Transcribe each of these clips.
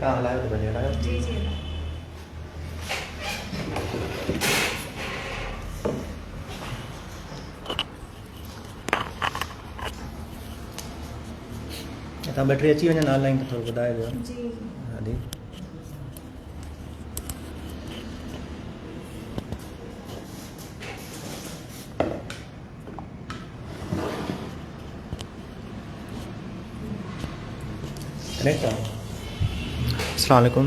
कहाँ हलायो तो भले हलायो। जी जी तव्हां बैटरी अची वञे ऑनलाइन त थोरो ॿुधाइजो। जी हा दी कनेक्ट आहे। अस्सलाम वालेकुम।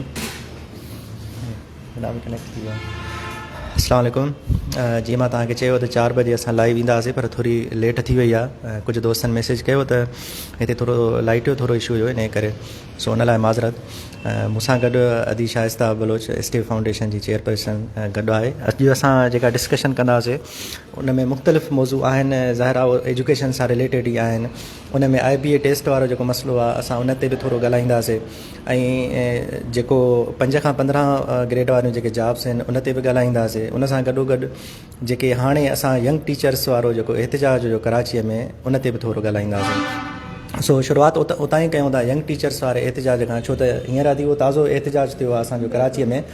बिना भी कनेक्ट थी वियो। अस्सलाम वालेकुम। जीअं मां तव्हांखे चयो त 4 बजे असां लाइव ईंदासीं पर थोरी लेट थी वई आहे। कुझु दोस्तनि मैसेज कयो त हिते थोरो लाइट जो थोरो इशू हुयो इन करे, सो उन लाइ माज़रत। मूंसां गॾु अदी शाइस्ता बलोच स्टे फाउंडेशन जी चेयरपर्सन गॾु आहे। अॼु असां जेका डिस्कशन कंदासीं उन में मुख़्तलिफ़ मौज़ू आहिनि, ज़ाहिर आहे एजुकेशन सां रिलेटेड ई आहिनि। उन में IBA टेस्ट वारो जेको मसइलो आहे असां उन ते बि थोरो ॻाल्हाईंदासीं ऐं जेको 5 खां 15 ग्रेड वारियूं जेके जॉब्स आहिनि उन ते बि ॻाल्हाईंदासीं। उन सां गॾोगॾु जेके हाणे असां यंग टीचर्स वारो जेको एहतिजाज जो कराचीअ में उन ते बि थोरो ॻाल्हाईंदासीं। सो शुरूआति उतां ई कयूं था यंग टीचर्स वारे एहतिजाज खां, छो त हींअर अॼु उहो ताज़ो एहतिजाज थियो आहे असांजो कराचीअ में,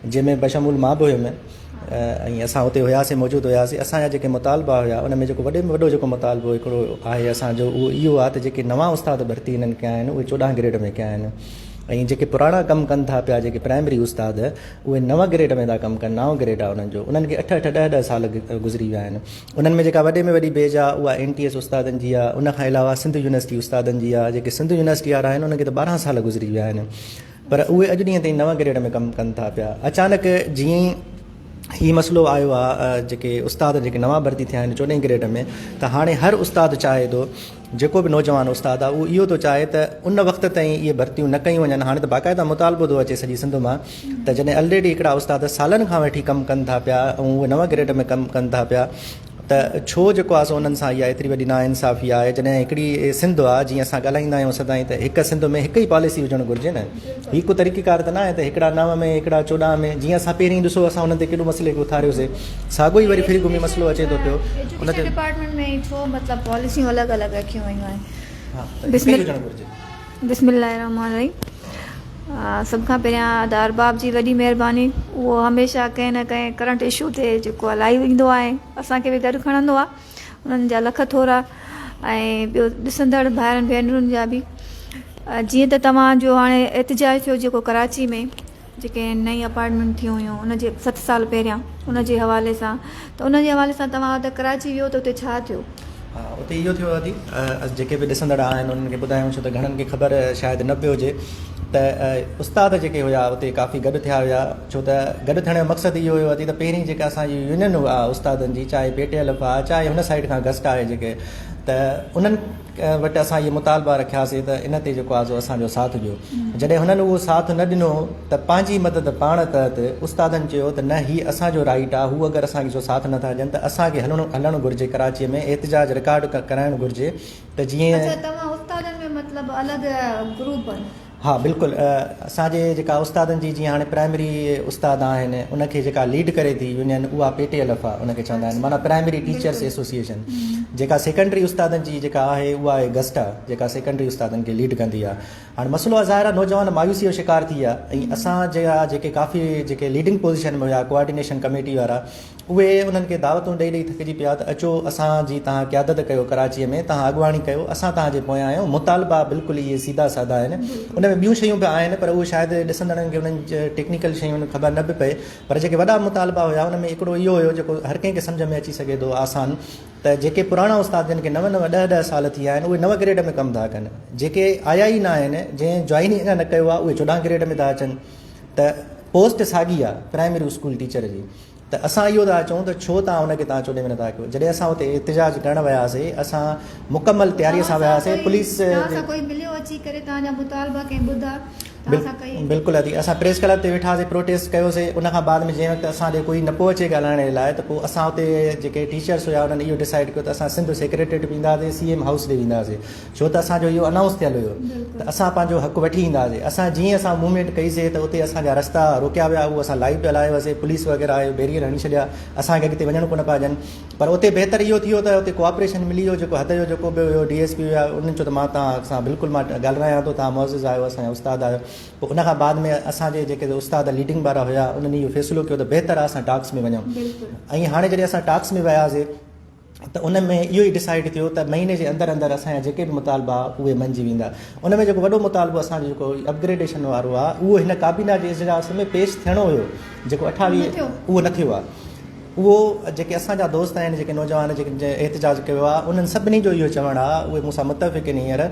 जंहिंमें बशमूल मां बि हुयुमि ऐं असां हुते हुयासीं, मौजूदु हुयासीं। असांजा जेके मुतालबा हुया उन में जेको वॾे में वॾो जेको मुतालबो हिकिड़ो आहे असांजो, उहो इहो आहे त जेके नवां उस्ताद भर्ती हिननि कया आहिनि उहे 14 ग्रेड में कया आहिनि ऐं जेके पुराणा कमु कनि था पिया जेके प्राइमरी उस्ताद उहे 9 ग्रेड में था कमु कनि। 9 ग्रेड आहे उन्हनि जो, उन्हनि खे 8-8 10-10 साल गुज़री विया आहिनि। उन्हनि में जेका वॾे में वॾी बेज आहे उहा NTS उस्तादनि जी आहे। उन खां अलावा सिंध यूनिवर्सिटी उस्तादनि जी आहे। जेके सिंध यूनिवर्सिटी वारा आहिनि उन्हनि खे त 12 साल गुज़री विया आहिनि, पर उहे अॼु ॾींहं ताईं 9 ग्रेड में कमु कनि था पिया। अचानक जीअं ई हीउ मसइलो आयो आहे, जेके उस्ताद जेके नवां भर्ती थिया आहिनि 14 ग्रेड में, त हाणे हर उस्ताद चाहे थो, जेको बि नौजवान उस्ताद आहे उहो इहो थो चाहे त उन वक़्त ताईं इहे भर्तियूं न कयूं वञनि। हाणे त बाक़ाइदा मुतालबो थो अचे सॼी सिंध मां त जॾहिं ऑलरेडी हिकिड़ा उस्ताद सालनि खां वठी कमु कनि था पिया ऐं उहे 9 ग्रेड में कमु कनि था पिया, त छो जेको आहे सो उन्हनि सां इहा एतिरी वॾी नाइंसाफ़ी आहे। जॾहिं हिकिड़ी सिंध आहे, जीअं असां ॻाल्हाईंदा आहियूं सदाईं त हिकु सिंध में हिकु ई पॉलिसी हुजणु घुरिजे न। हीउ को तरीक़ेकार त न आहे त हिकिड़ा 9 में हिकिड़ा 14 में, जीअं असां पहिरीं ॾिसो असां हुन ते केॾो मसइले खे उथारियोसीं, साॻियो ई वरी फिरी घुमी मसइलो अचे थो पियो। उन ते डिपार्टमेंट में छो मतिलबु पॉलिसियूं अलॻि अलॻि रखियूं वयूं आहिनि। हा त हिकु ई हुजणु घुरिजे। बिस्मिल्लाहिर्रहमानिर्रहीम। सभ खां पहिरियां त अरबाब जी वॾी महिरबानी, उहो हमेशह कंहिं न कंहिं करंट इशू ते जेको आहे लाइव ईंदो आहे, असांखे बि गॾु खणंदो आहे। उन्हनि जा लख थोरा ऐं ॿियो ॾिसंदड़ भाइरनि भेनरुनि जा बि। जीअं त तव्हांजो हाणे एहतिजाज थियो जेको कराची में जेके नई अपार्टमेंट थियूं हुयूं उनजे 7 साल पहिरियां, उनजे हवाले सां, त उनजे हवाले सां तव्हां त कराची वियो त उते छा थियो? हा उते इहो थियो आहे जेके बि ॾिसंदड़ आहिनि उन्हनि खे ॿुधायूं, छो त घणनि खे ख़बर शायदि न पियो हुजे त उस्ताद जेके हुया उते काफ़ी गॾु थिया हुया। छो त गॾु थियण जो मक़सदु इहो हुयो त पहिरीं जेका असांजी यूनियन आहे उस्तादनि जी, चाहे PTLF आहे चाहे हुन साइड खां गस्ट आहे जेके, त उन्हनि वटि असां इहे मुतालबा रखियासीं त इन ते जेको आहे सो असांजो साथ ॾियो। जॾहिं हुननि उहो साथ न ॾिनो त पंहिंजी मदद पाण तहत उस्तादनि चयो त न हीउ असांजो राइट आहे, हू अगरि असांखे जो साथ नथा ॾियनि त असांखे हलणु घुरिजे, कराचीअ में एहतिजाज रिकॉर्ड कराइणु घुरिजे। त जीअं तव्हां उस्तादनि में मतिलबु अलॻि ग्रुप आहिनि? हा बिल्कुलु। असांजे जेका उस्तादनि जी जीअं हाणे प्राइमरी उस्ताद आहिनि उनखे जेका लीड करे थी यूनियन उहा PTLF आहे, उनखे चवंदा आहिनि, माना प्राइमरी टीचर्स एसोसिएशन। जेका सेकेंडरी उस्तादनि जी जेका आहे उहा आहे गस्ट आहे, जेका सेकेंडरी उस्तादनि खे लीड कंदी आहे। हाणे मसइलो आहे ज़ाहिर आहे नौजवान मायूसी जो शिकार थी विया ऐं असां जेके काफ़ी जेके लीडिंग पोज़ीशन में हुया कोऑर्डिनेशन कमेटी वारा, उहे उन्हनि खे दावतूं ॾेई थकिजी पिया त अचो असांजी तव्हां क़यादत कयो कराचीअ में, तव्हां अॻुवाणी कयो, असां तव्हांजे पोयां आहियूं। मुतालबा बिल्कुलु इहे सीधा साधा आहिनि। उन में ॿियूं शयूं बि आहिनि पर उहे शायदि ॾिसंदड़नि खे उन्हनि जे टेक्निकल शयूं ख़बर न बि पए, पर जेके वॾा मुतालबा हुया उन में हिकिड़ो इहो हुयो जेको हर कंहिंखे सम्झ में अची सघे थो आसान, त जेके पुराणा उस्ताद जिन खे 9-9 10-10 साल थी विया आहिनि उहे 9 ग्रेड में कमु था कनि। जेके आया ई न आहिनि, जंहिं जॉइन ई न कयो आहे, उहे 14 ग्रेड में था अचनि। त पोस्ट साॻी आहे प्राइमरी स्कूल टीचर जी। त असां इहो था चऊं त छो तव्हां हुनखे तव्हां 14 में नथा कयो। जॾहिं असां हुते एहतिजाज करणु वियासीं, असां मुकमल तयारीअ सां वियासीं। पुलिस कोई मिलियो अची करे तव्हांजा मुतालबा कंहिं ॿुधा? बिल्कुलु अदी असां प्रेस क्लब ते वेठासीं प्रोटेस्ट कयोसीं उन खां बाद में जंहिं वक़्तु असां ॾे कोई न पियो अचे ॻाल्हाइण जे लाइ त पोइ असां हुते जेके टीचर्स हुया उन्हनि इहो डिसाइड कयो त असां सिंध सेक्रेटरीट बि ईंदासीं CM हाउस ॾे वेंदासीं छो त असांजो इहो अनाउंस थियल हुयो त असां पंहिंजो हक़ु वठी ईंदासीं असां जीअं असां मूवमेंट कईसीं त उते असांजा रस्ता रोकिया विया उहो असां लाइव पिया हलायोसीं पुलिस वग़ैरह आयो बैरियर हणी छॾिया असांखे अॻिते वञणु कोन पिया ॾियनि पर उते बहितर इहो थियो त उते कोऑपरेशन मिली वियो जेको हद जो जेको बि हुयो DSP हुया उन्हनि चयो त मां तव्हां सां बिल्कुलु मां ॻाल्हायां थो तव्हां मुअज़िज़ आहियो असांजा उस्ताद आहियो पोइ उन खां बाद में असांजे जेके उस्ताद लीडिंग वारा हुया उन्हनि इहो फ़ैसिलो कयो त बहितर आहे असां टाक्स में वञूं ऐं हाणे जॾहिं असां टाक्स में वियासीं त उन में इहो ई डिसाइड थियो त महीने जे अंदरि अंदरि असांजा जेके बि मुतालबा हुए मंझि वेंदा उन में जेको वॾो मुतालबो असांजो जेको अपग्रेडेशन वारो आहे उहो हिन काबीना जे इजलास में पेश थियणो हुयो जेको 28 उहो न थियो आहे उहो जेके असांजा दोस्त आहिनि जेके नौजवान जेके एहतजाज कयो आहे उन्हनि सभिनी जो इहो चवणु आहे उहे मूंसां मुतफ़िक़ आहिनि हींअर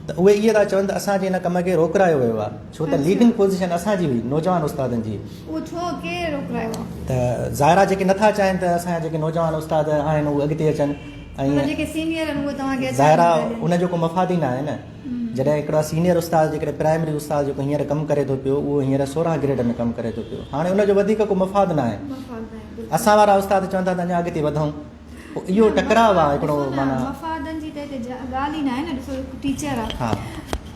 त उहे इहे था चवनि त असांजे हिन कम खे रोकरायो वियो आहे छो त लीडिंग पोज़ीशन असांजी हुई नौजवान उस्तादनि जी त ज़ाहिरा जेके नथा चाहिनि त असांजा जेके नौजवान उस्ताद आहिनि उहे अॻिते अचनि ऐं ज़ाहिरा उनजो को मफ़ाद ई न आहे न जॾहिं हिकिड़ा सीनियर उस्ताद जेकॾहिं प्राइमरी उस्ताद जेको हींअर कमु करे थो पियो उहो हींअर 16 ग्रेड में कमु करे थो पियो हाणे उनजो वधीक को मफ़ाद न आहे असां वारा उस्ताद चवनि था त अञा अॻिते वधूं इहो टकराव आहे हिकिड़ो माना हा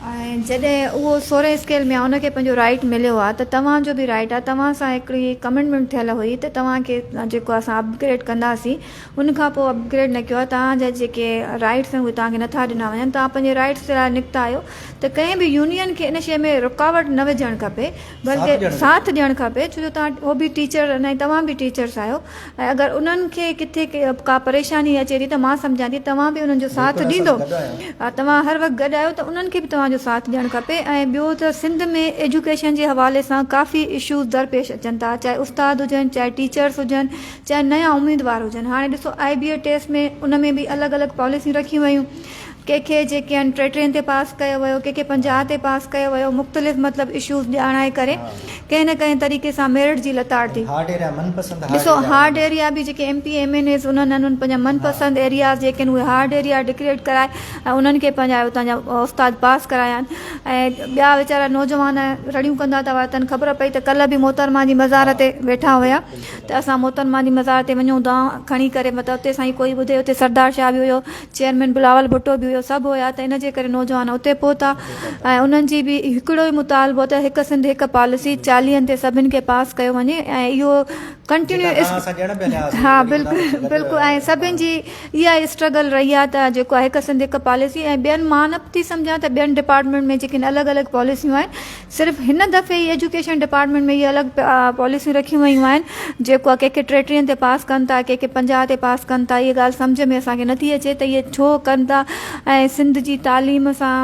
ऐं जॾहिं उहो 16 स्केल में आहे उनखे पंहिंजो राइट मिलियो आहे त तव्हांजो बि राइट आहे तव्हां सां हिकिड़ी कमिटमेंट थियल हुई त तव्हांखे जेको असां अपग्रेड कंदासीं उन खां पोइ अपग्रेड न कयो आहे तव्हांजा जेके राइट्स आहिनि उहे तव्हांखे नथा ॾिना वञनि तव्हां पंहिंजे राइट्स जे लाइ निकिता आहियो त कंहिं बि यूनियन खे इन शइ में रुकावट न विझणु खपे बल्कि साथ ॾियणु खपे छो जो तव्हां उहो बि टीचर ऐं तव्हां बि टीचर्स आहियो ऐं अगरि उन्हनि खे किथे का परेशानी अचे थी त मां सम्झां थी तव्हां बि उन्हनि जो साथ ॾींदो तव्हां हर वक़्तु गॾु आहियो त उन्हनि खे बि तव्हांजो साथ ॾियणु खपे ऐं ॿियो त सिंध में एजुकेशन जे हवाले सां काफ़ी इशूज़ दरपेश अचनि था चाहे उस्ताद हुजनि चाहे टीचर्स हुजनि चाहे नया उम्मीदवार हुजनि हाणे ॾिसो IBA टेस्ट में उन में बि अलॻि अलॻि पॉलिसियूं रखियूं वयूं कंहिंखे जेके आहिनि 33 ते पास कयो वियो कंहिंखे 50 ते पास कयो वियो मुख़्तलिफ़ मतिलबु इशूज़ ॼाणाए करे कंहिं न कंहिं तरीक़े सां मेरिट जी लताड़ थी ॾिसो हार्ड एरिया बि जेके MP MNAs उन्हनि पंहिंजा मनपसंदि एरियाज़ जेके आहिनि उहे हार्ड एरिया डिक्लेयर कराए ऐं उन्हनि खे पंहिंजा उतां जा उस्ताद पास कराया आहिनि ऐं ॿिया वीचारा नौजवान रड़ियूं कंदा था वरतनि ख़बर पई त कल्ह बि मोहतरमा जी मज़ार ते वेठा हुया त असां मोहतरमा जी मज़ार ते वञूं था खणी करे मतिलबु उते साईं कोई ॿुधे उते सरदार शाह बि हुयो चेयरमैन बिलावल भुट्टो बि सभु हुया त इन जे करे नौजवान उते पहुता ऐं उन्हनि जी बि हिकिड़ो ई मुतालबो त हिकु सिंध हिकु पॉलिसी 40 ते सभिनि खे पास कयो वञे ऐं इहो कंटिन्यू हा बिल्कुलु बिल्कुलु ऐं सभिनि जी इहा स्ट्रगल रही आहे त जेको आहे हिकु सिंध हिकु पॉलिसी ऐं ॿियनि मां न थी सम्झां त ॿियनि डिपार्टमेंट में जेके अलॻि अलॻि पॉलिसियूं आहिनि सिर्फ़ु हिन दफ़े ई एजुकेशन डिपार्टमेंट में इहे अलॻि पॉलिसियूं रखियूं वयूं आहिनि जेको आहे कंहिंखे 33 ते पास कनि था कंहिंखे 50 ते पास कनि था इहा ॻाल्हि सम्झ में असांखे नथी अचे त इहे छो कनि था ऐं सिंध जी तालीम सां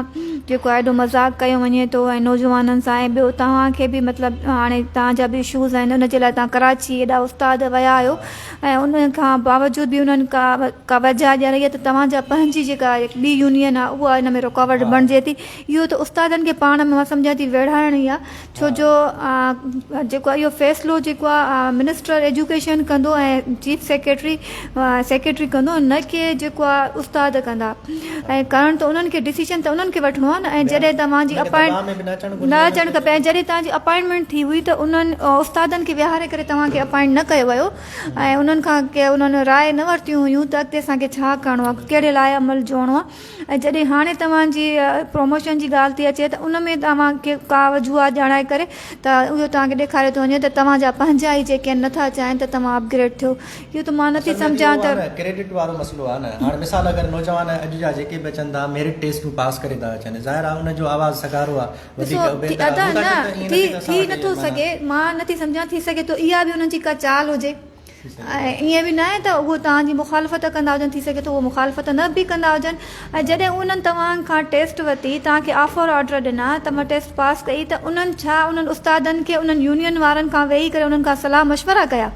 जेको आहे एॾो मज़ाक़ कयो वञे थो ऐं नौजवाननि सां ऐं ॿियो तव्हांखे बि मतिलबु हाणे तव्हांजा बि इशूज़ आहिनि उनजे लाइ तव्हां कराची एॾा उस्ताद विया आहियो ऐं उन खां बावजूद बि उन्हनि का वजह ॾियणी आहे त तव्हांजा पंहिंजी जेका ॿी यूनियन आहे उहा इन में रुकावट बणिजे थी इहो त उस्तादनि खे पाण में मां सम्झां थी वेढ़ाइणी आहे छो जो जेको आहे इहो फ़ैसिलो जेको आहे मिनिस्टर एजुकेशन कंदो ऐं चीफ सेक्रेटरी कंदो न की जेको आहे उस्ताद कंदा ऐं करणु त उन्हनि खे डिसीजन त उन्हनि खे वठिणो आहे न ऐं जॾहिं तव्हांजी न अचणु खपे ऐं जॾहिं तव्हांजी अपॉइंटमेंट थी हुई त उन्हनि उस्तादनि खे विहारे करे तव्हांखे अपॉइंट न कयो वियो ऐं उन्हनि खां के उन्हनि राय न वरितियूं हुयूं त अॻिते असांखे छा करिणो आहे कहिड़े लाइ अमल जोड़णो आहे ऐं जॾहिं हाणे तव्हांजी प्रमोशन जी ॻाल्हि थी अचे त उन में तव्हांखे का वजूहात ॼाणाए करे त उहो तव्हांखे ॾेखारे थो वञे त तव्हांजा पंहिंजा ई जेके नथा चाहिनि त तव्हां अपग्रेड थियो इहो त मां नथी सम्झां त क्रेडिट वारो मसइलो आहे न हाणे मिसाल अगरि नौजवान अॼु जा जेके बि अचनि था मेरिट टेस्टूं पास करे था अचनि ज़ाहिर आहे उनजो आवाज़ सगारो आहे थी नथो सघे मां नथी सम्झां थी सघे थो इहा बि उन्हनि जी का चाल हुजे ऐं ईअं बि न आहे त उहो तव्हांजी मुखालफ़त कंदा हुजनि थी सघे थो उहो मुखालफ़त न बि कंदा हुजनि ऐं जॾहिं उन्हनि तव्हां खां टेस्ट वरिती तव्हांखे ऑफर ऑर्डर ॾिना त मां टेस्ट पास कई त उन्हनि छा उन्हनि उस्तादनि खे उन्हनि यूनियन वारनि खां वेही करे उन्हनि खां सलाह मशवरा कया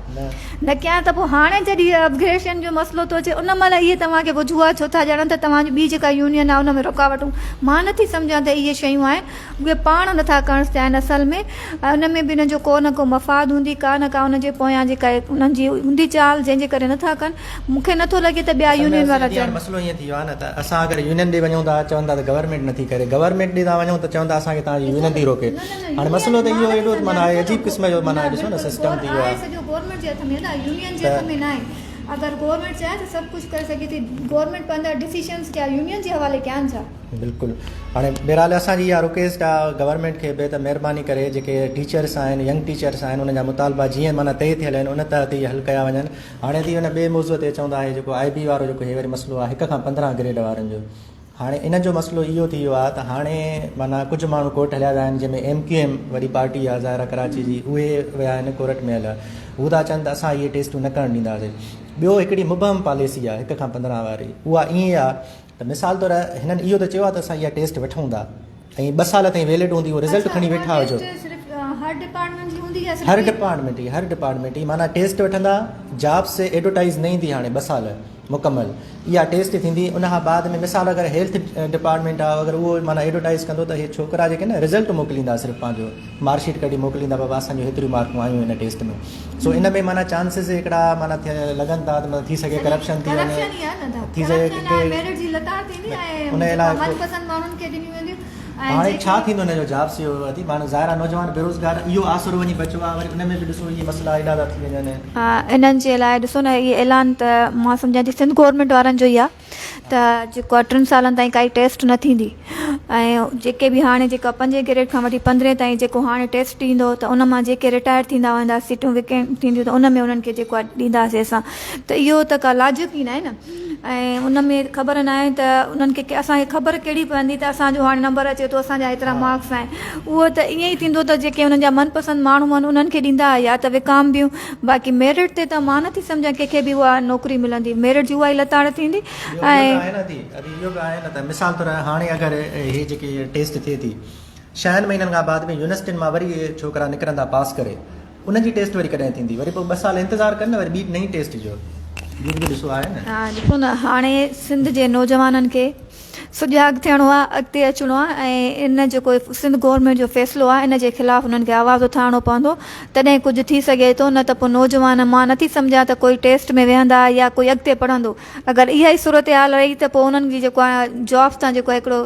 न कया त पोइ हाणे जॾहिं अपग्रेडेशन जो मसइलो थो अचे उन महिल इहे तव्हांखे वजूहा छो था ॼणनि त तव्हांजी ॿी जेका यूनियन आहे उन में रुकावटूं मां नथी सम्झां त इहे शयूं आहिनि उहे पाण नथा करणु चाहिनि असल में ऐं उन में बि हिन जो को न को मफ़ाद हूंदी का न का उनजे पोयां जेका उन्हनि जी हूंदी चाल जंहिंजे करे नथा कनि मूंखे नथो लॻे त ॿिया यूनियन वारा हाणे मसइलो ईअं थी वियो आहे न त असां अगरि यूनियन ॾे वञूं था चवंदा त गवर्नमेंट नथी करे गवर्नमेंट ॾे था वञूं त चवंदा असांखे तव्हांजी यूनियन थी रोके हाणे मसइलो त इहो एॾो माना अजीब क़िस्म जो माना ॾिसो न सिस्टम थी वियो आहे सॼो गवर्नमेंट जे हथ में न यूनियन जे हथ में न आहे अगरि गवर्नमेंट चाहे त सभु कुझु करे सघे थी गवर्नमेंट पंहिंजा डिसीशन्स क्या यूनियन जे हवाले कनि छा बिल्कुलु हाणे बहरहाल असांजी इहा रिक्वेस्ट आहे गवर्नमेंट खे बि त महिरबानी करे जेके टीचर्स आहिनि यंग टीचर्स आहिनि उन्हनि जा मुतालबा जीअं माना तइ थियल आहिनि उन तहत ई हल कया वञनि हाणे थी हुन ॿिए मौज़ूअ ते चवंदा आहे जेको IB वारो जेको हे वरी मसइलो आहे 1 खां 15 ग्रेड वारनि जो हाणे इन जो मसइलो इहो थी वियो आहे त हाणे माना कुझु माण्हू कोर्ट हलिया विया आहिनि जंहिंमें MQM वॾी पार्टी आहे ज़ाहिरा कराची जी उहे विया आहिनि कोर्ट में हलिया हू था चवनि त असां इहे टेस्टूं न करणु ॾींदासीं ॿियो हिकिड़ी मुबहम पॉलिसी आहे 1 खां 15 वारी उहा ईअं आहे त मिसाल तौरु हिननि इहो त चयो आहे त असां इहा टेस्ट वठूं था ऐं 2 साल ताईं वैलिड हूंदी उहो रिज़ल्ट खणी वेठा हुजो हर डिपार्टमेंट जी हूंदी आहे हर डिपार्टमेंट ई माना टेस्ट वठंदा जॉब से एडवर्टाइज़ न ईंदी हाणे 2 साल मुकमल इहा टेस्ट थींदी उन खां बाद में मिसाल अगरि हेल्थ डिपार्टमेंट आहे अगरि उहो माना एडवर्टाइज़ कंदो त हे छोकिरा जेके न रिज़ल्ट मोकिलींदा सिर्फ़ु पंहिंजो मार्कशीट कढी मोकिलींदा बाबा असांजो हेतिरियूं मार्कूं आयूं हिन टेस्ट में सो इन में माना चांसिस हिकिड़ा माना लॻनि था त थी सघे करप्शन थी वञे थी सघे उन लाइ हाणे छा थींदो हिनजो जॉब्स जो वधी माण्हू ज़ाहिरा नौजवान बेरोज़गार इहो आसरो वञी बचियो आहे वरी उन में बि ॾिसो इहे मसइला एॾा था थी वञनि हा इन्हनि जे लाइ ॾिसो न इहे ऐलान त मां सम्झां थी सिंध गवर्नमेंट वारनि जो ई आहे त जेको आहे 3 सालनि ताईं काई टेस्ट न थींदी ऐं जेके बि हाणे जेका 5 ग्रेड खां वठी 15 ताईं जेको हाणे टेस्ट ईंदो त उन मां जेके रिटायर थींदा वेंदा सीटूं वेकेंट थींदियूं त उन में उन्हनि खे जेको आहे ॾींदासीं असां त इहो त का लाजिक ई न आहे न ऐं उन में ख़बर न आहे त उन्हनि खे असांखे ख़बर कहिड़ी पवंदी त असांजो हाणे नंबर अचे थो असांजा एतिरा मार्क्स आहिनि उहो त ईअं ई थींदो त जेके उन्हनि जा मनपसंदि माण्हू आहिनि उन्हनि खे ॾींदा या त विकाम ॿियूं बाक़ी मेरिट ते त मां नथी सम्झां कंहिंखे बि उहा नौकिरी मिलंदी मेरिट जी उहा ई लताड़ थींदी ऐं मिसाल तौरु हाणे अगरि इहे जेके टेस्ट थिए थी 6 महीननि खां बाद में यूनिवर्सिटियुनि मां वरी छोकिरा निकिरंदा पास करे उनजी टेस्ट वरी कॾहिं थींदी वरी पोइ 2 साल इंतज़ारु कनि न वरी ॿी नई टेस्ट जो ॾिसो आहे न हा ॾिसो न हाणे सिंध जे नौजवाननि खे सुजाॻ थियणो आहे अॻिते अचिणो आहे ऐं इन जेको सिंध गवर्नमेंट जो फ़ैसिलो आहे इन जे ख़िलाफ़ु उन्हनि खे आवाज़ उथारणो पवंदो तॾहिं कुझु थी सघे थो न त पोइ नौजवान मां नथी सम्झां त कोई टेस्ट में वेहंदा या कोई अॻिते पढ़ंदो अगरि इहा ई सूरत हाल रही त पोइ उन्हनि जी जेको आहे जॉब्स तां जेको हिकिड़ो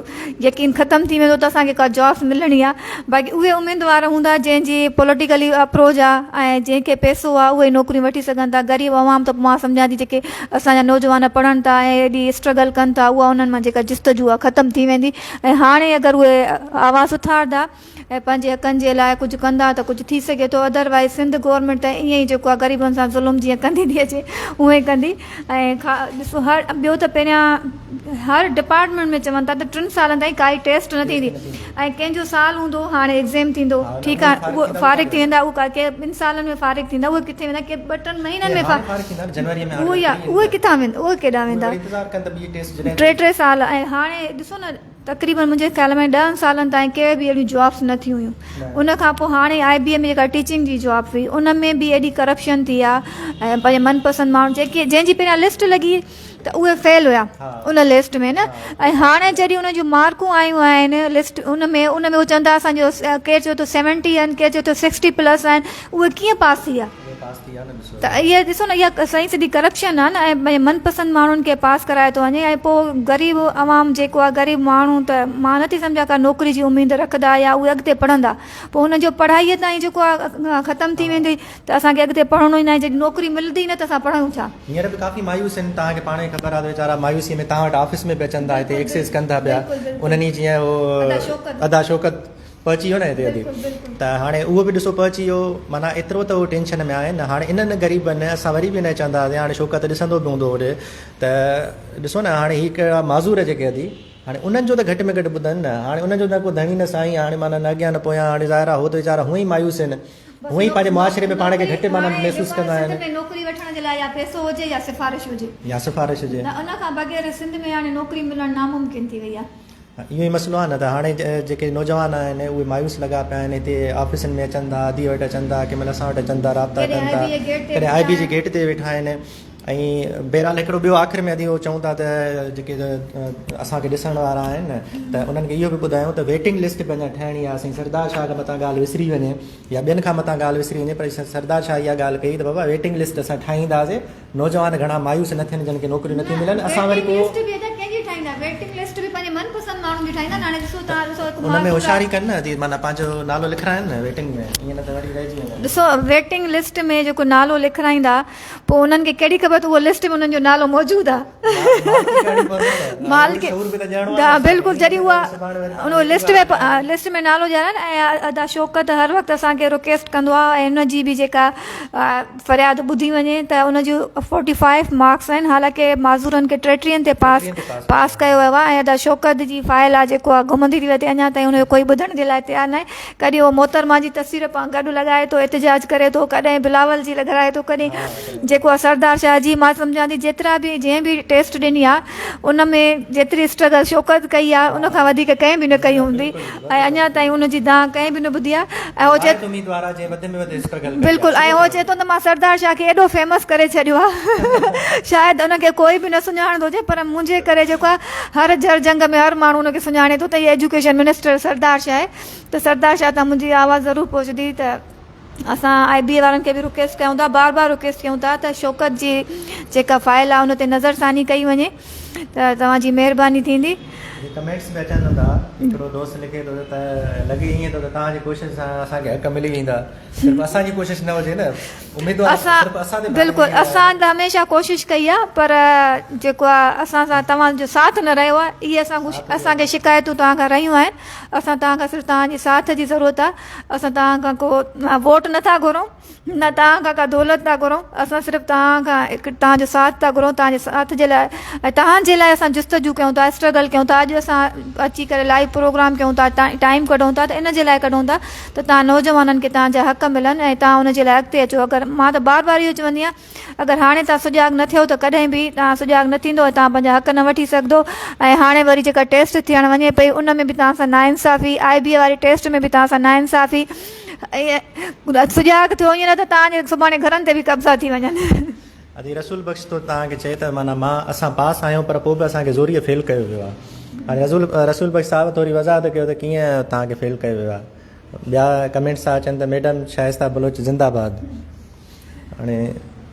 यकीन ख़तमु थी वेंदो त असांखे का जॉब्स मिलणी आहे बाक़ी उहे उमेदवार हूंदा जंहिंजी पॉलिटिकली अप्रोच आहे ऐं जंहिंखे पैसो आहे उहे नौकरियूं वठी सघनि था ग़रीब अवाम त मां सम्झां थी जेके असांजा नौजवान पढ़नि था ऐं एॾी स्ट्रगल कनि था उहा उन्हनि मां जेका जिस्तजू आहे ख़तमु थी वेंदी ऐं हाणे अगरि उहे आवाज़ उथारंदा ऐं पंहिंजे हक़नि जे लाइ कुझु कंदा त कुझु थी सघे थो अदरवाइज़ सिंध गवर्नमेंट त ईअं ई जेको आहे ग़रीबनि सां ज़ुल्म जीअं कंदी थी अचे उअं ई कंदी ऐं ॾिसो ॿियो त पहिरियां हर डिपार्टमेंट में चवनि था त 3 सालनि ताईं काई टेस्ट न थींदी ऐं कंहिंजो साल हूंदो हाणे एग्ज़ाम थींदो ठीकु आहे उहो फारिग थी वेंदा उहो के 2 सालनि में फारिग थींदा उहे किथे वेंदा के 2-3 महीननि में उहे किथां वेंदा उहे केॾां वेंदा 3 साल ऐं हाणे ॾिसो न तक़रीबन मुंहिंजे ख़्याल में 10 सालनि ताईं के बि अहिड़ियूं जॉब्स न थी हुयूं उन खां पोइ हाणे IBM में जेका टीचिंग जी जॉब हुई उन में बि एॾी करप्शन थी आहे ऐं पंहिंजे मनपसंदि माण्हू जंहिंजी पहिरियां लिस्ट लॻी त उहे फेल हुया उन लिस्ट में न ऐं हाणे जॾहिं उन जूं मार्कूं आयूं आहिनि लिस्ट उन में उहे चवंदा असांजो केरु चयो थो 70 आहिनि केरु चयो थो 60+ आहिनि उहे कीअं पास थी विया त इहा ॾिसो न इहा सही सिधी करप्शन आहे न ऐं पंहिंजे मनपसंदि माण्हुनि खे पास कराए थो वञे ऐं पोइ ग़रीब अवाम जेको आहे ग़रीब माण्हू त मां नथी सम्झां का नौकिरी जी उमेदु रखंदा या उहे अॻिते पढ़ंदा पोइ हुनजो पढ़ाईअ ताईं जेको आहे ख़तमु थी वेंदी त असांखे अॻिते पढ़णो ई न आहे जॾहिं नौकिरी मिलंदी न त असां पढ़ूं छा हींअर बि काफ़ी मायूस आहिनि तव्हांखे पाण ई ख़बर आहे त वीचारा मायूसीअ में तव्हां वटि ऑफिस में बि अचनि था हिते एक्सेस कनि था पिया उन्हनि जीअं उहो अदा शौक़त पहुची वियो न हिते अॼु त हाणे उहो बि ॾिसो पहुची वियो माना एतिरो त उहो टेंशन में आहे न हाणे इन्हनि ग़रीबनि असां वरी बि न चवंदासीं हाणे शौक़त ॾिसंदो बि हूंदो होॾे त ॾिसो न हाणे हीअ कहिड़ा माज़ूर जेके अथई हाणे उन्हनि जो त घटि में घटि ॿुधनि न हाणे उन्हनि जो न को धणी न साईं हाणे माना न अॻियां न पोयां हाणे ज़ाहिरा हो त वीचारा हूअं ई मायूस आहिनि हूअं ई पंहिंजे मुआशिरे में पाण खे घटि माना महसूसु कंदा आहिनि नौकिरी वठण जे लाइ या पैसो हुजे या सिफारिश हुजे उन खां बग़ैर सिंध में हाणे नौकिरी मिलणु नामुमकिन थी वई आहे इहो ई मसइलो आहे न त हाणे जेके नौजवान आहिनि उहे मायूस लॻा पिया आहिनि हिते ऑफिसनि में अचनि था धीअ वटि अचनि था कंहिं महिल असां वटि अचनि था राब्ता कनि था कॾहिं IB जे गेट ते वेठा आहिनि ऐं बहरहाल हिकिड़ो ॿियो आख़िर में अॼु उहो चऊं था त जेके असांखे ॾिसण वारा आहिनि त उन्हनि खे इहो बि ॿुधायूं त वेटिंग लिस्ट बि अञा ठाहिणी आहे। साईं सरदार शाह खां मथां ॻाल्हि विसरी वञे या ॿियनि खां मथां ॻाल्हि विसरी वञे, पर सरदार शाह इहा ॻाल्हि कई त बाबा वेटिंग लिस्ट असां ठाहींदासीं, नौजवान घणा मायूस न थियनि जिन खे नौकरियूं नथियूं मिलनि। असां वरी वेटिंग लिस्ट बि पंहिंजे मनपसंद माण्हुनि जी ठाहींदा। हाणे ॾिसो तव्हां उन में होशियारी कनि न, माना पंहिंजो नालो लिखाइनि न वेटिंग में, ईअं न त वरी रहिजी वञनि। ॾिसो वेटिंग लिस्ट में जेको नालो लिखाईंदा पोइ उन्हनि खे कहिड़ी ख़बर त उहो लिस्ट में उन्हनि जो नालो मौजूदु आहे। माल खे बिल्कुलु जॾहिं उहा उन लिस्ट में नालो ॼाणनि। ऐं अदा शौक़त हर वक़्तु असांखे रिक्वेस्ट कंदो आहे ऐं उनजी बि जेका फ़रियाद ॿुधी वञे त उन जूं 45 मार्क्स आहिनि। हालांकि माज़ूरनि खे 33 ते पास कयो वियो आहे। ऐं अदा शौक़त जी फाइल आहे जेको आहे घुमंदी थी वञे, अञा ताईं उनजो कोई ॿुधण जे लाइ तयारु न आहे। कॾहिं उहो मोहतरमा जी तस्वीर पाण गॾु लॻाए थो, एतिजाज करे थो, कॾहिं बिलावल जी लॻाए थो, कॾहिं जेको आहे सरदार शाह जी। मां सम्झां थी जेतिरा बि जंहिं बि टेस्ट ॾिनी आहे उन में जेतिरी स्ट्रगल शौक़त कई आहे उनखां वधीक कंहिं बि न कई हूंदी। ऐं अञा ताईं उनजी दांह कंहिं बि न ॿुधी आहे। ऐं उहो बिल्कुलु, ऐं उहो चए थो त मां सरदार शाह खे एॾो फेमस करे छॾियो आहे शायदि उनखे कोई बि न सुञाणंदो हुजे, पर मुंहिंजे करे जेको आहे हर जर जंग में हर माण्हू उनखे सुञाणे थो त इहे एजुकेशन मिनिस्टर सरदार शाह आहे। त सरदार शाह तव्हां मुंहिंजी आवाज़ ज़रूरु पहुचंदी। त असां IBA वारनि खे बि रिक्वेस्ट कयूं था, बार बार रिक्वेस्ट कयूं था त शौक़त जी जेका फाइल आहे उन ते नज़रसानी कई वञे त तव्हांजी महिरबानी थींदी। कमेंट्स में अचनि था, हिकिड़ो दोस्त लिखे थो त लॻे ईअं थो त तव्हांजी कोशिशि सां असांखे हक़ मिली वेंदा, सिर्फ़ु असांजी कोशिशि न हुजे न। उमेदवार बिल्कुलु असां त हमेशह कोशिशि कई आहे, पर जेको आहे असां सां तव्हांजो साथ न रहियो आहे। इहे असांखे शिकायतूं तव्हां खां रहियूं आहिनि। असां तव्हां खां सिर्फ़ु तव्हांजे साथ जी ज़रूरत आहे। असां तव्हां खां को वोट नथा घुरूं, न तव्हां खां का दौलत था घुरूं, असां सिर्फ़ु तव्हां खां हिकु तव्हांजो साथ था घुरूं। तव्हांजे साथ जे लाइ ऐं तव्हांजे लाइ असां जस्तजू कयूं था, स्ट्रगल कयूं था। अॼु असां अची करे लाइव प्रोग्राम कयूं था, टाइम कढूं था, त इन जे लाइ कढूं था त तव्हां नौजवाननि खे तव्हांजा हक़ मिलनि ऐं तव्हां उनजे लाइ अॻिते अचो। अगरि मां त बार बार इहो चवंदी आहियां, अगरि हाणे तव्हां सुजाॻ न थियो त कॾहिं बि तव्हां सुजाॻ न थींदो, तव्हां पंहिंजा हक़ न वठी सघंदो। ऐं हाणे वरी जेका टेस्ट थियण वञे पई उन में बि तव्हां सां नाइंसाफ़ी, IBA वारी टेस्ट में बि तव्हां सां नाइंसाफ़ी। सुजाॻ थियो ईअं न त तव्हांजे सुभाणे घरनि ते बि कब्ज़ा थी वञनि। अॼु रसूल बख़्श तो तव्हांखे चए त माना असां पास आहियूं पर पोइ बि असांखे ज़ोरीअ फेल कयो वियो आहे। हाणे रसूल बख़्श साहिबु थोरी वज़ाहत कयो त कीअं तव्हांखे फेल कयो वियो आहे। ॿिया कमेंट्स था अचनि त मैडम शाइस्ता बलोच ज़िंदाबाद। हाणे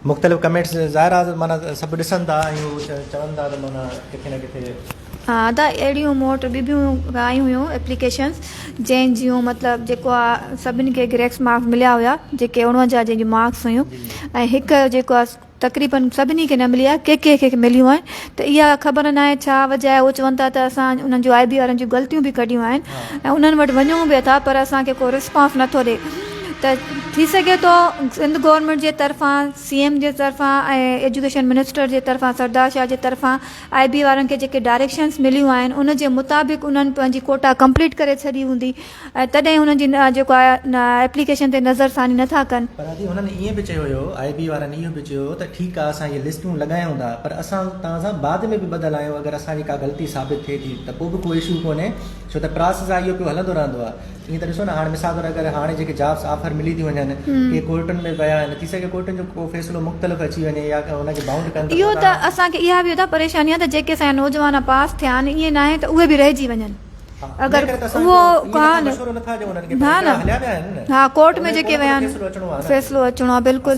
मुख़्तलिफ़ कमेंट्स ज़ाहिर आहे माना सभु ॾिसनि था ऐं चवनि था त माना किथे न किथे हा त अहिड़ियूं मूं वटि ॿियूं आयूं हुयूं एप्लीकेशन्स जंहिं जूं मतिलबु जेको आहे सभिनी खे ग्रेक्स मार्क्स मिलिया हुया, जेके 49 जंहिंजी मार्क्स हुयूं। ऐं हिकु जेको आहे तक़रीबन सभिनी खे न मिली आहे, के मिलियूं आहिनि। त इहा ख़बर न आहे छा वजह आहे। उहो चवनि था त असां उन्हनि जूं IBA वारनि जूं ग़लतियूं बि कढियूं आहिनि ऐं उन्हनि वटि वञूं बि था, पर असांखे को रिस्पॉन्स नथो ॾिए। त थी सघे थो सिंध गवर्नमेंट जे तरफ़ां, CM जे तरफ़ां ऐं एजुकेशन मिनिस्टर जे तरफ़ां, सरदार शाह जे तरफ़ां IBA वारनि खे जेके डायरेक्शन्स मिलियूं आहिनि उन जे मुताबिक़ उन्हनि पंहिंजी कोटा कंप्लीट करे छॾी हूंदी ऐं तॾहिं हुननि जी जेको आहे एप्लीकेशन ते नज़रसानी नथा कनि। पर अॼु हुननि ईअं बि चयो हुयो, IBA वारनि इहो बि चयो त ठीकु आहे असां इहे लिस्टूं लॻायूं था, पर असां तव्हां सां बाद में बि ॿधल आहियूं। अगरि असांजी का ग़लती साबित थिए थी त पोइ बि कोई इशू कोन्हे, छो त प्रोसेस आहे इहो पियो हलंदो रहंदो आहे। ईअं त ॾिसो न, हाणे मिसाल तौरु अगरि हाणे जेके जॉब्स ऑफर मिली थियूं वञनि, के कोर्टनि में विया आहिनि, थी सघे कोर्टनि जो को फ़ैसिलो मुख़्तलिफ़ अची वञे या हुनखे बाउंड कनि। इहो त असांखे इहा बि त परेशानी आहे त जेके असांजा नौजवान पास थिया आहिनि ईअं न आहे त उहे बि रहिजी वञनि। अगरि उहो हा कोर्ट में जेके विया आहिनि फ़ैसिलो अचिणो आहे। बिल्कुलु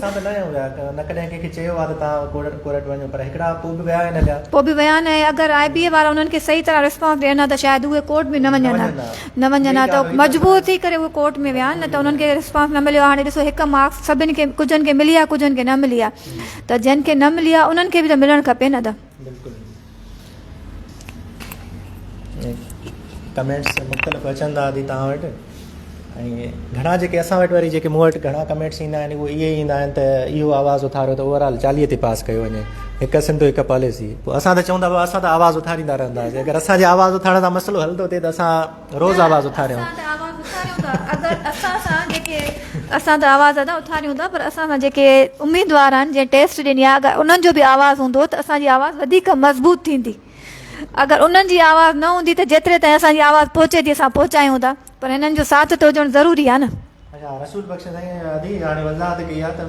पोइ बि विया आहिनि। ऐं अगरि IBA वारा उन्हनि खे सही तरह रिस्पॉन्स ॾियनि हा त शायदि उहे कोर्ट बि न वञनि हा, त मजबूर थी करे उहे कोर्ट में विया आहिनि, न त उन्हनि खे रिस्पॉन्स न मिलियो आहे। हाणे ॾिसो हिकु मार्क्स सभिनि खे, कुझनि खे मिली आहे, कुझनि खे न मिली आहे, त जिन खे न मिली आहे उन्हनि खे बि त मिलणु खपे न। त कमेंट्स मुख़्तलिफ़ अचनि था अॼु तव्हां वटि ऐं घणा जेके असां वटि वरी जेके मूं वटि घणा कमेंट्स ईंदा आहिनि उहे इहे ईंदा आहिनि त इहो आवाज़ु उथारियो त ओवरऑल 40 ते पास कयो वञे, हिकु सिंधु हिकु पॉलिसी। पोइ असां त चवंदा हुआ असां त आवाज़ु उथारींदा रहंदासीं। अगरि असांजे आवाज़ु उथारण सां मसइलो हलंदो थिए त असां रोज़ु आवाज़ु उथारियूं। असां त आवाज़ अदा उथारियूं था, पर असां सां जेके उमेदवार आहिनि जंहिं टेस्ट ॾिनी आहे, अगरि उन्हनि जो बि आवाज़ु हूंदो त असांजी आवाज़ु वधीक मज़बूत थींदी। अगरि उन्हनि जी आवाज़ु न हूंदी त जेतिरे ताईं असांजी आवाज़ु पहुचे थी असां पहुचायूं था, पर हिननि जो साथ त हुजणु ज़रूरी आहे न। अच्छा रसूल बख्श साईं आदि हाणे वज़ाहत कई आहे त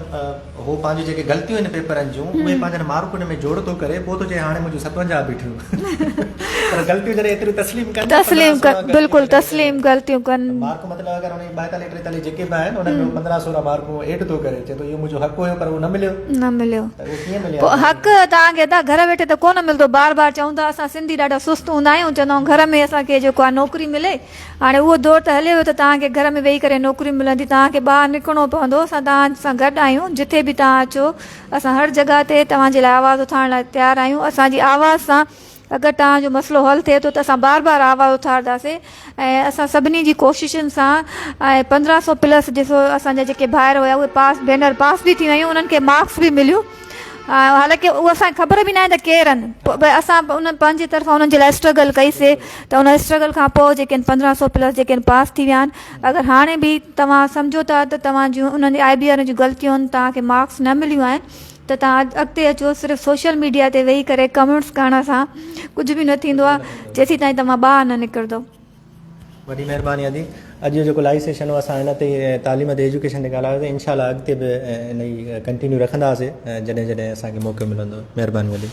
हो पंहिंजूं जेके ग़लतियूं आहिनि पेपरनि जूं उहे पंहिंजनि मार्कुनि में जोड़ थो करे पोइ थो चए हाणे मुंहिंजूं 57 बीठियूं पर ग़लतियूं जॾहिं एतिरियूं तस्लीम कनि बिल्कुलु तस्लीम ग़लतियूं कनि मार्क मतिलबु अगरि हुन 42 43 जेके बि आहिनि उन्हनि में 15-16 मार्कूं एड थो करे चए थो इहो मुंहिंजो हक़ हुयो पर उहो न मिलियो त उहो कीअं मिलियो पोइ हक़ तव्हांखे घर वेठे त कोन मिलंदो बार बार चऊं था असां सिंधी ॾाढा सुस्त हूंदा आहियूं चवंदा आहियूं घर में असांखे जेको आहे नौकिरी मिले हाणे उहो दौर त हले वियो त तव्हांखे घर में वेही करे नौकिरी मिलंदी तव्हांखे ॿाहिरि निकिरणो पवंदो असां तव्हां सां गॾु आहियूं जिथे बि तव्हां अचो असां हर जॻह ते तव्हांजे लाइ आवाज़ उथारण लाइ तयारु आहियूं असांजी आवाज़ सां अगरि तव्हांजो मसइलो हल थिए थो त असां बार बार आवाज़ उथारंदासीं ऐं असां सभिनी जी कोशिशुनि सां ऐं 1500+ ॾिसो असांजा जेके ॿाहिरि हुया उहे पास भेनर पास बि थी वियूं उन्हनि खे मार्क्स बि मिलियूं हालांकि उहो असांखे ख़बर बि न आहे त केरु आहिनि पोइ असां उन पंहिंजे तरफ़ां उन्हनि जे लाइ स्ट्रगल कईसीं त उन स्ट्रगल खां पोइ जेके आहिनि 1500+ जेके आहिनि पास थी विया आहिनि अगरि हाणे बि तव्हां सम्झो था त तव्हां जूं उन्हनि IBR जूं ग़लतियूं आहिनि तव्हांखे मार्क्स न मिलियूं आहिनि त तव्हां अॻिते अचो सिर्फ़ु सोशल मीडिया ते वेही करे कमेंट्स करण सां कुझु बि न थींदो आहे जेसीं ताईं तव्हां ॿाहिरि न निकिरंदो वॾी महिरबानी आदि अॼु जो जेको लाइव सेशन हो असां हिन ते तालीम ते एजुकेशन ते ॻाल्हायोसीं इनशाला अॻिते बि इन ई कंटिन्यू रखंदासीं जॾहिं जॾहिं असांखे मौक़ो मिलंदो महिरबानी वॾी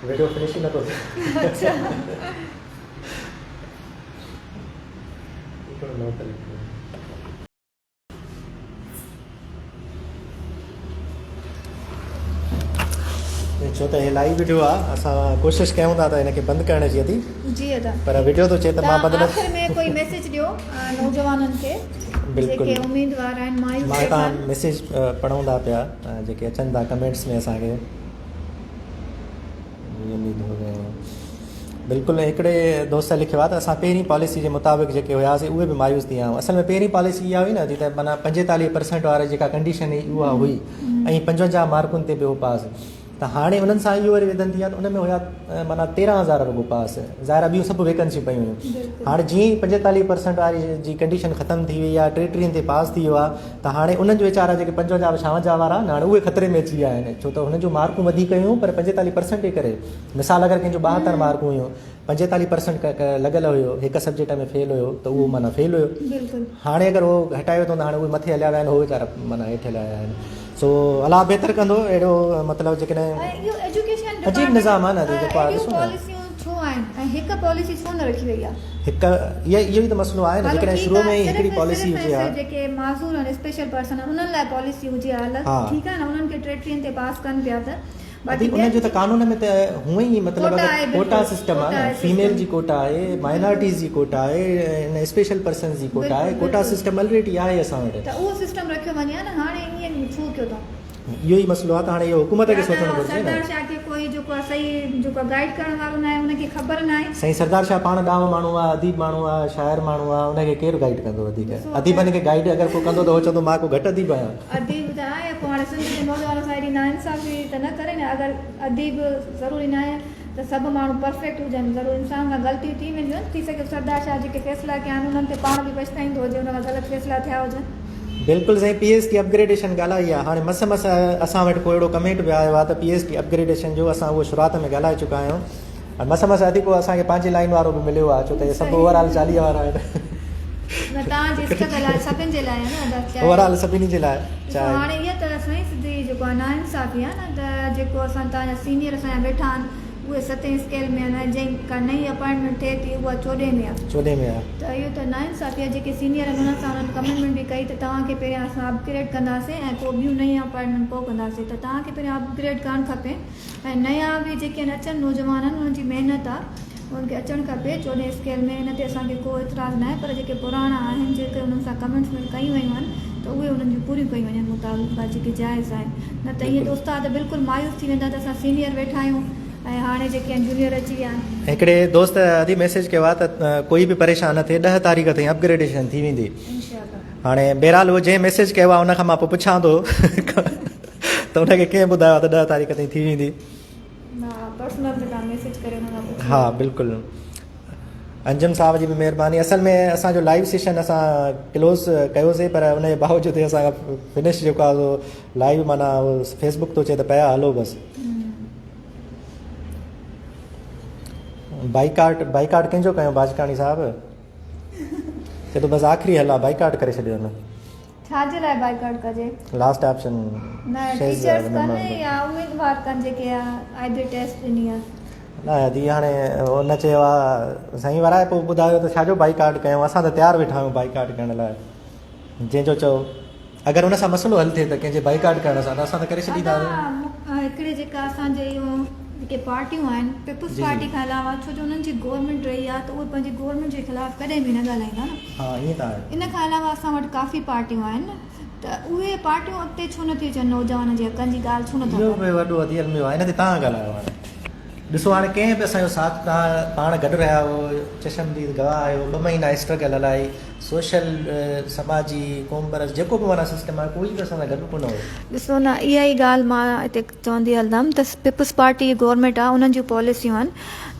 वीडियो फिनिश न तो अच्छा छो त हे लाइव वीडियो आहे असां कोशिशि कयूं था त हिनखे बंदि करण जी अदी जी अदा पर वीडियो थो चए त मां बंदि आख़िर में कोई मैसेज ॾियो नौजवाननि खे जेके उम्मीदवार आहिनि मायूस मां तव्हां मैसेज पढ़ूं था पिया जेके अचनि था कमेंट्स में असांखे बिल्कुलु हिकिड़े दोस्त लिखियो आहे त असां पहिरीं पॉलिसी जे मुताबिक़ जेके हुयासीं उहे बि मायूस थी विया आहियूं असल में पहिरीं पॉलिसी इहा हुई न थी त माना 45% वारे जेका कंडीशन हुई उहा हुई ऐं 55 मार्कुनि ते बि हो पास त हाणे उन्हनि सां इहो वरी विधनि थी विया उन में हुया माना 13,000 रुगो पास ज़ाहिर ॿियूं सभु वैकेंसियूं पयूं हुयूं हाणे जीअं ई 45% वारी जी कंडीशन ख़तमु थी वई आहे 33 ते पास थी वियो आहे त हाणे उन्हनि जो वीचारा जेके 55-56 वारा आहिनि हाणे उहे ख़तरे में अची विया आहिनि छो त हुननि जूं मार्कूं वधीक हुयूं पर 45% जे करे मिसाल अगरि कंहिंजो 72 मार्कूं हुयूं 45% लॻल हुयो हिकु सब्जेक्ट में फेल हुयो त उहो माना फेल हुयो हाणे अगरि उहो हटायो त हाणे उहे मथे हलिया विया आहिनि उहे वीचारा माना हेठि हलिया विया आहिनि सो अलाह बहितर कंदो अहिड़ो मतिलबु जेकॾहिं अजीब निज़ाम आहे न जेको आहे हिकु पॉलिसी छो न रखी वई आहे हिकु इहो ई त मसइलो आहे न जेकॾहिं शुरू में ई हिकिड़ी पॉलिसी हुजे हा जेके माज़ूर आहिनि स्पेशल पर्सन आहिनि उन्हनि लाइ पॉलिसी हुजे अलॻि ठीकु आहे न उन्हनि खे 33 ते पास कनि पिया त बाक़ी उनजो त कानून में त हूअं ई मतिलबु अगरि कोटा सिस्टम आहे न फीमेल जी कोटा आहे माइनॉरिटीज़ जी कोटा आहे स्पेशल पर्सन जी कोटा आहे कोटा सिस्टम ऑलरेडी आहे असां वटि त उहो सिस्टम रखियो वञे न हाणे ईअं छो कयो अथऊं इहो ई मसइलो आहे त हाणे इहो हुकूमत खे सोचणु घुरिजे सरदार शाह खे कोई जेको सही जेको गाइड करण वारो न आहे उनखे ख़बर न आहे साईं सरदार शाह पाण ॾांहुं माण्हू आहे अदीब माण्हू आहे शाइर माण्हू आहे उनखे केरु गाइड कंदो वधीक अदीबनि खे गाइड अगरि को कंदो त उहो चवंदो मां को घटि अदीब आहियां अदीब त आहे पोइ हाणे सिंध जे नौजवान सां हेॾी नाइंसाफ़ी त न करे न अगरि अदीब ज़रूरी न आहे त सभु माण्हू परफेक्ट हुजनि ज़रूरु इंसान खां ग़लतियूं थी वेंदियूं आहिनि थी सघे सरदार शाह जेके फ़ैसिला कया आहिनि उन्हनि ते पाण बि पछताईंदो हुजे उन खां ग़लति फ़ैसिला थिया हुजनि बिल्कुलु साईं PhD अपग्रेडेशन ॻाल्हाई आहे हाणे मस असां वटि को अहिड़ो कमेंट बि आयो आहे त PhD अपग्रेडेशन जो असां उहो शुरूआति में ॻाल्हाए चुका आहियूं ऐं मस अधीको असांखे पंहिंजे लाइन वारो बि मिलियो आहे छो त इहे सभु ओवरऑल 40 वारा आहिनि ओवरऑल सभिनी जे लाइ हाणे इहा त साईं सिधी जेको आहे नाइंसाफ़ी आहे न त जेको असां तव्हांजा सीनियर असांजा वेठा आहिनि उहे 7 स्केल में आहिनि जंहिं का नई अपॉइंटमेंट थिए थी उहा 14 में आहे 14 में आहे त इहो त नाइंसाफ़ी आहे जेके सीनियर आहिनि उन्हनि सां उन्हनि कमिटमेंट बि कई त तव्हांखे पहिरियां असां अपग्रेड कंदासीं ऐं पोइ ॿियूं नई अपॉइंटमेंट पोइ कंदासीं त तव्हांखे पहिरियां अपग्रेड करणु खपे ऐं नया बि जेके आहिनि अचनि नौजवान आहिनि उन्हनि जी महिनत आहे उनखे अचणु खपे 14 स्केल में हिन ते असांखे को एतिराज़ न आहे पर जेके पुराणा आहिनि जेके उन्हनि सां कमेंट्स में कयूं वयूं आहिनि त उहे उन्हनि जूं पूरियूं कयूं वञनि मुताबिक़ जेके जाइज़ आहिनि न त ईअं त उस्ताद बिल्कुलु मायूस थी वेंदा त असां सीनियर वेठा आहियूं ऐं हाणे जेके आहिनि जूनियर अची विया आहिनि हिकिड़े दोस्त अदी मैसेज कयो आहे त कोई बि परेशान न थिए 10 तारीख़ ताईं अपग्रेडेशन थी वेंदी हाणे बहरहाल उहो जंहिं मैसेज कयो आहे उनखां मां पोइ पुछां थो त उनखे कंहिं ॿुधायो त 10 तारीख़ ताईं थी वेंदी हा बिल्कुलु अंजुम साहब जी बि महिरबानी। असल में असांजो लाइव सेशन असां क्लोज़ कयोसीं, पर उनजे बावजूदि असां फिनिश जेको आहे उहो लाइव माना फेसबुक थो चए त पिया हलो बसि। बाइकाट कंहिंजो कयो बाजकाणी साहिबु? चए थो बसि आख़िरी हल आहे, बाइकाट करे छॾियो न। छाजे लाइ बाइकाट कजे? लास्ट ऑप्शन न टीचर्स कनि या उम्मीदवार कनि जेके आईबी टेस्ट ॾिनी आहे? न दी हाणे हुन चयो आहे साईं वराए पोइ ॿुधायो त छाजो बाइकाट कयूं, असां त तयारु वेठा आहियूं बाइकाट करण लाइ। जंहिंजो चओ अगरि हुन सां मसइलो हल थिए त कंहिंजे बाइकाट करण सां त असां त करे छॾींदासीं। हिकिड़े जेका असांजे इहो जेके पार्टियूं आहिनि पीपुल्स पार्टी खां अलावा, छो जो उन्हनि जी गवर्नमेंट रही आहे त उहे पंहिंजी गवर्नमेंट जे ख़िलाफ़ु कॾहिं बि न ॻाल्हाईंदा न। हा ईअं त आहे। इन खां अलावा असां वटि काफ़ी पार्टियूं आहिनि त उहे पार्टियूं अॻिते छो नथी अचनि, नौजवाननि जे हक़नि जी ॻाल्हि छो नथा इहो कनि? बि वॾो अदियल में आहे। हिन ते तव्हां ॻाल्हायो हाणे ॾिसो, हाणे कंहिं बि असांजो साथ तव्हां पाण गॾु रहिया हो, चशमदीद गवाह आहियो, 2 महीना स्ट्रगल हलाई, सोशल समाजी कोमबरस जेको बि माना सिस्टम आहे कोई बि असां सां गॾु कोन हो। ॾिसो न, इहा ई ॻाल्हि मां हिते चवंदी हलंदमि त पीपुल्स पार्टी गवर्नमेंट आहे, उन्हनि जूं पॉलिसियूं आहिनि,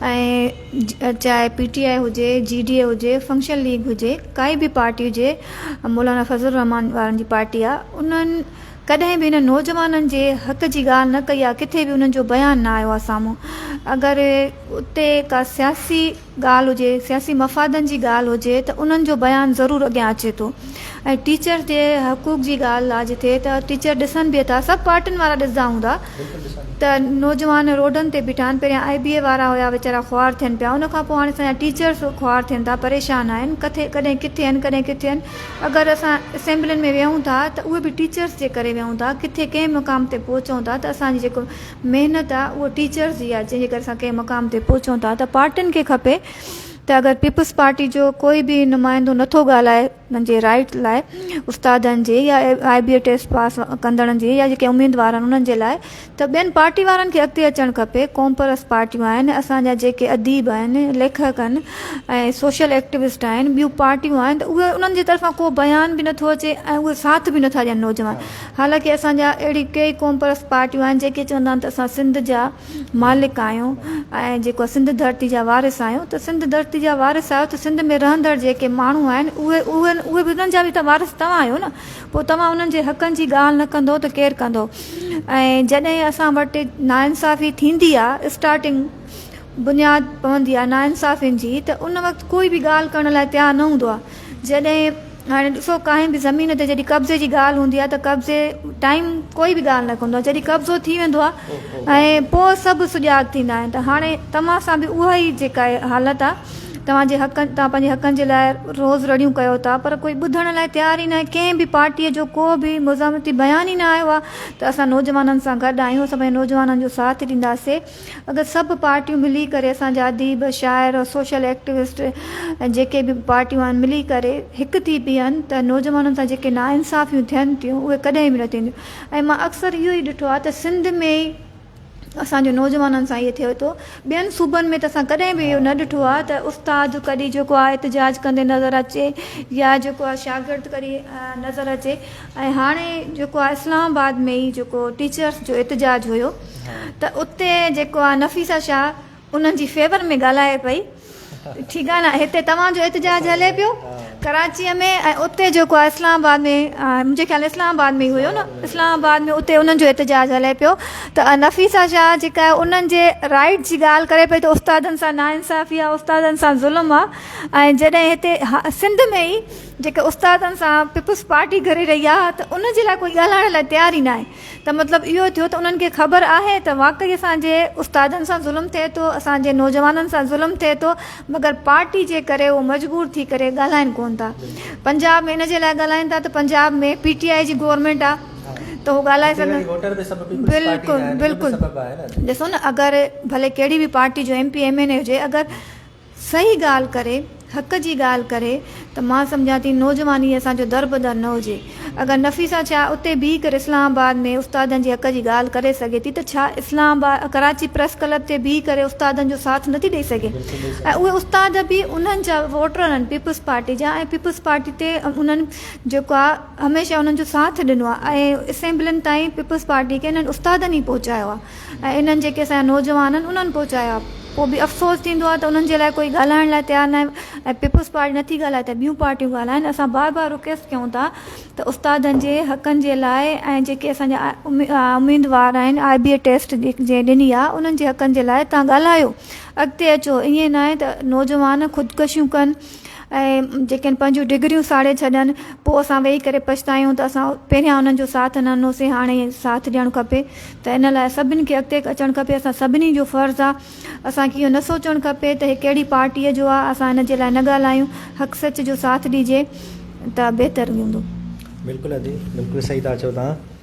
ऐं चाहे PTI हुजे, GDA हुजे, फंक्शन लीग हुजे, काई बि पार्टी हुजे, मौलाना फज़ल रहमान वारनि जी पार्टी आहे, उन्हनि कॾहिं बि हिन नौजवाननि जे हक़ जी ॻाल्हि न कई आहे, किथे बि उन्हनि जो बयानु न आयो आहे साम्हूं। अगरि उते का सियासी ॻाल्हि हुजे, सियासी मफ़ादनि जी ॻाल्हि हुजे त उन्हनि जो बयानु ज़रूरु अॻियां अचे थो। ऐं टीचर जे हक़ूक़ जी ॻाल्हि आहे जिथे, त टीचर ॾिसनि बि था, सभु पार्टियुनि वारा ॾिसंदा हूंदा त नौजवान रोडनि ते बीठा आहिनि। पहिरियां IBA वारा हुया वीचारा ख़्वार थियनि पिया, उनखां पोइ हाणे असांजा टीचर्स ख़्वार थियनि था, परेशान आहिनि, कॾहिं किथे आहिनि कॾहिं किथे आहिनि। अगरि असां असेंबलियुनि में विहूं था त उहे बि टीचर्स जे करे विहूं था, किथे कंहिं मुक़ाम ते पहुचूं था त असांजी जेको महिनत आहे उहा टीचर्स जी आहे, जंहिंजे करे असां कंहिं मुक़ाम ते पहुचूं था। त पार्टियुनि खे खपे त अगरि पीपुल्स पार्टी जो कोई बि नुमाइंदो नथो ॻाल्हाए उन्हनि जे राइट लाइ, उस्तादनि जे या IBA टेस्ट पास कंदड़नि जे या जेके उम्मीदवार आहिनि उन्हनि जे लाइ, त ॿियनि पार्टी वारनि खे अॻिते अचणु खपे। कोमपरस पार्टियूं आहिनि, असांजा जेके अदीब आहिनि, लेखक आहिनि ऐं सोशल एक्टिविस्ट आहिनि, ॿियूं पार्टियूं आहिनि, त उहे उन्हनि जे तरफ़ां को बयान बि नथो अचे ऐं उहे साथ बि नथा ॾियनि नौजवान। हालांकि असांजा अहिड़ी कई कोमपरस पार्टियूं आहिनि जेके चवंदा आहिनि त असां सिंध जा मालिक आहियूं ऐं जेको सिंध धरती जा वारिस आहियूं। त सिंध धरती जा वारिस आहियो त सिंध में रहंदड़ जेके माण्हू आहिनि उहे बि उन्हनि जा बि त वारिस तव्हां आहियो न। पोइ तव्हां उन्हनि जे हक़नि जी ॻाल्हि न कंदो त केरु कंदो? ऐं जॾहिं असां वटि नाइंसाफ़ी थींदी आहे, स्टार्टिंग बुनियादु पवंदी आहे नाइंसाफ़ियुनि जी, त उन वक़्तु कोई बि ॻाल्हि करण लाइ तयारु न हूंदो आहे। जॾहिं हाणे ॾिसो, काई बि ज़मीन ते जॾहिं कब्ज़े जी ॻाल्हि हूंदी आहे त कब्ज़े टाइम कोई बि ॻाल्हि न कंदो आहे, जॾहिं कब्ज़ो थी वेंदो आहे ऐं पोइ सभु सुजाॻ थींदा आहिनि। त हाणे तव्हां सां बि उहा ई जेका हालति आहे, तव्हांजे हक़नि, तव्हां पंहिंजे हक़नि जे लाइ रोज़ रड़ियूं कयो था, पर कोई ॿुधण लाइ तयारु ई न आहे। कंहिं बि पार्टीअ जो को बि मुज़ामती बयानु ई न आयो आहे त असां नौजवाननि सां गॾु आहियूं, असां पंहिंजे नौजवाननि जो साथ ॾींदासीं। अगरि सभु पार्टियूं मिली करे, असांजा अदीब, शाइर, सोशल एक्टिविस्ट ऐं जेके बि पार्टियूं आहिनि मिली करे हिकु थी बीहनि, त नौजवाननि सां जेके नाइंसाफ़ियूं थियनि थियूं उहे कॾहिं बि न थींदियूं। ऐं मां अक्सर इहो ई ॾिठो आहे त सिंध में ई असांजो नौजवाननि सां इहो थिए थो, ॿियनि सूबनि में त असां कॾहिं बि इहो न ॾिठो आहे त उस्ताद कॾहिं जेको आहे एतिजाज कंदे नज़र अचे या जेको आहे शागिर्द कॾहिं नज़र अचे। ऐं हाणे जेको आहे इस्लामाबाद में ई जेको टीचर्स जो एतिजाज हुयो, त उते जेको आहे नफ़ीसा शाह उन्हनि जी फेवर में ॻाल्हाए पई, ठीकु आहे न। हिते तव्हांजो एतिजाज हले पियो कराचीअ में, ऐं उते जेको आहे इस्लामाबाद में, मुंहिंजे ख़्याल इस्लामाबाद में ई हुयो न, इस्लामाबाद में उते उन्हनि जो एतिजाज हले पियो। त नफ़ीसा शाह जेका आहे उन्हनि जे राइट जी ॻाल्हि करे पई त उस्तादनि सां नाइंसाफ़ी आहे, उस्तादनि सां ज़ुल्म आहे। ऐं जॾहिं हिते सिंध में ई जेके उस्तादनि सां पीपुल्स पार्टी करे रही आहे, त उनजे लाइ कोई ॻाल्हाइण लाइ तयारु ई न आहे। त मतिलबु इहो थियो त उन्हनि खे ख़बर आहे त वाक़ई असांजे उस्तादनि सां ज़ुल्म थिए थो, असांजे नौजवाननि सां ज़ुल्म थिए थो, मगर पार्टी जे करे उहो मजबूर थी करे ॻाल्हाइनि कोन था। पंजाब में इन जे लाइ ॻाल्हाइनि था त पंजाब में PTI जी गवर्नमेंट आहे, त उहो ॻाल्हाए सघनि। बिल्कुलु बिल्कुलु, ॾिसो न, अगरि भले कहिड़ी बि पार्टी जो MP MNA हुजे, अगरि सही ॻाल्हि करे, हक़ जी ॻाल्हि करे, त मां सम्झां थी नौजवानी असांजो दरबदर न हुजे। अगरि नफ़ीसा छा उते बीह करे इस्लामाबाद में उस्तादनि जी हक़ जी ॻाल्हि करे सघे थी, त छा इस्लामाबाद कराची प्रेस क्लब ते बीह करे उस्तादनि जो साथ नथी ॾेई सघे? ऐं उहे उस्ताद बि उन्हनि जा वोटर आहिनि पीपुल्स पार्टी जा, ऐं पीपुल्स पार्टी ते उन्हनि जेको आहे हमेशह उन्हनि जो साथ ॾिनो आहे, ऐं असेंबलियुनि ताईं पीपुल्स पार्टी खे इन्हनि उस्तादनि ई पहुचायो आहे, ऐं इन्हनि जेके असांजा नौजवान आहिनि उन्हनि पहुचायो आहे। पोइ बि अफ़सोस थींदो आहे त उन्हनि जे लाइ कोई ॻाल्हाइण लाइ तयारु न आहे ऐं पीपल्स पार्टी नथी ॻाल्हाए त ॿियूं पार्टियूं ॻाल्हाइनि। असां बार बार रिक्वेस्ट कयूं था त उस्तादनि जे हक़नि जे लाइ ऐं जेके असांजा उम्मीदवार आहिनि IBA टेस्ट जे ॾिनी आहे उन्हनि जे हक़नि जे लाइ तव्हां ॻाल्हायो, अॻिते अचो। ईअं न आहे त नौजवान ख़ुदकशियूं कनि ऐं जेके पंहिंजूं डिग्रियूं साड़े छॾनि, पोइ असां वेही करे पछतायूं त असां पहिरियां उन्हनि जो साथ न ॾिनोसीं, हाणे साथ ॾियणु खपे। त इन लाइ सभिनी खे अॻिते अचणु खपे। असां सभिनी जो फ़र्ज़ु आहे, असांखे इहो न सोचणु खपे त हे कहिड़ी पार्टीअ जो आहे, असां हिन जे लाइ न ॻाल्हायूं। हक़ सच जो साथ ॾिजे त बहितरु हूंदो। बिल्कुलु अदी, बिल्कुलु सही था चओ तव्हां।